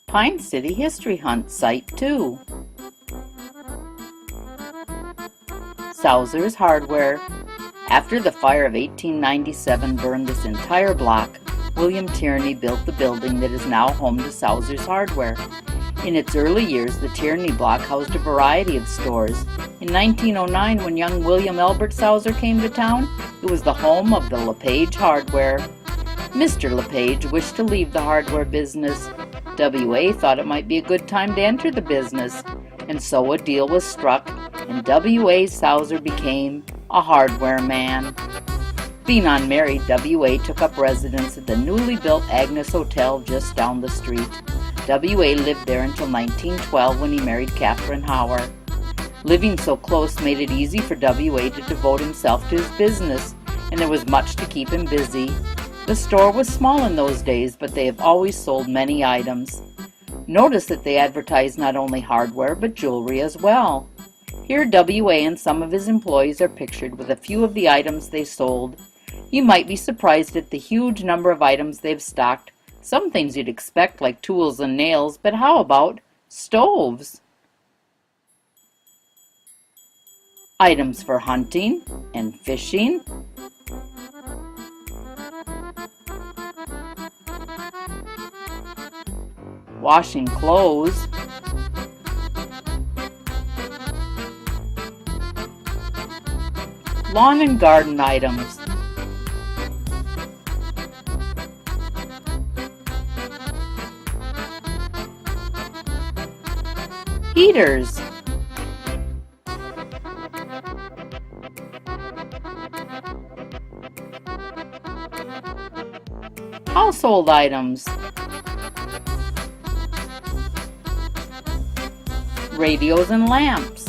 Pine City History Hunt Site 2. Sausers Hardware. After the fire of 1897 burned this entire block, William Tierney built the building that is now home to Sausers Hardware. In its early years, the Tierney block housed a variety of stores. In 1909, when young William Elbert Sauser came to town, it was the home of the LePage Hardware. Mr. LePage wished to leave the hardware business. W.A. thought it might be a good time to enter the business, and so a deal was struck, and W.A. Sauser became a hardware man. Being unmarried, W.A. took up residence at the newly built Agnes Hotel just down the street. W.A. lived there until 1912 when he married Catherine Hauer. Living so close made it easy for W.A. to devote himself to his business, and there was much to keep him busy. The store was small in those days, but they have always sold many items. Notice that they advertise not only hardware, but jewelry as well. Here W.A. and some of his employees are pictured with a few of the items they sold. You might be surprised at the huge number of items they've stocked. Some things you'd expect, like tools and nails, but how about stoves? Items for hunting and fishing. Washing clothes. Lawn and garden items. Heaters. Household items. Radios and lamps.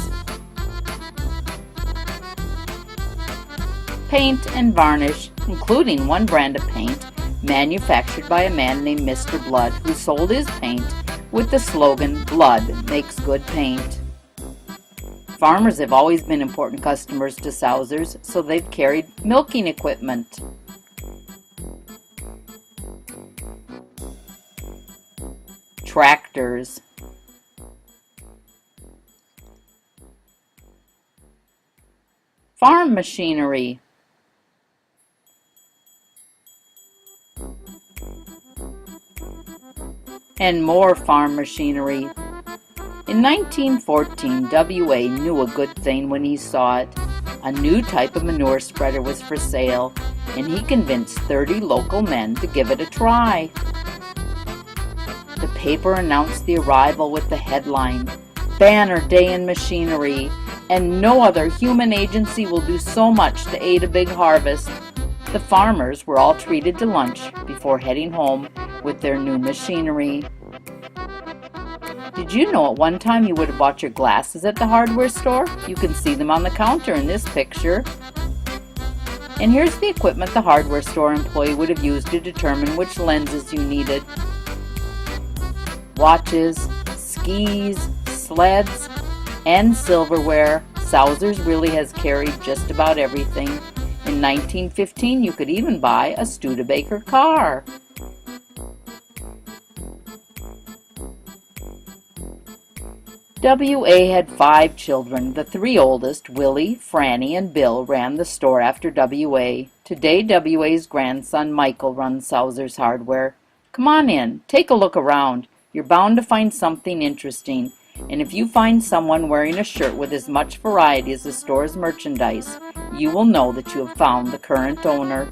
Paint and varnish, including one brand of paint manufactured by a man named Mr. Blood, who sold his paint with the slogan, "Blood makes good paint." Farmers have always been important customers to Sausers, so they've carried milking equipment. Tractors. Farm machinery. And more farm machinery. In 1914, W.A. knew a good thing when he saw it. A new type of manure spreader was for sale, and he convinced 30 local men to give it a try. The paper announced the arrival with the headline, "Banner Day in Machinery, and no other human agency will do so much to aid a big harvest." The farmers were all treated to lunch before heading home with their new machinery. Did you know at one time you would have bought your glasses at the hardware store? You can see them on the counter in this picture. And here's the equipment the hardware store employee would have used to determine which lenses you needed. Watches, skis, sleds, and silverware. Sausers really has carried just about everything. In 1915, you could even buy a Studebaker car. W.A. had 5 children. The 3 oldest, Willie, Franny, and Bill, ran the store after W.A. Today, W.A.'s grandson, Michael, runs Sausers Hardware. Come on in, take a look around. You're bound to find something interesting. And if you find someone wearing a shirt with as much variety as the store's merchandise, you will know that you have found the current owner.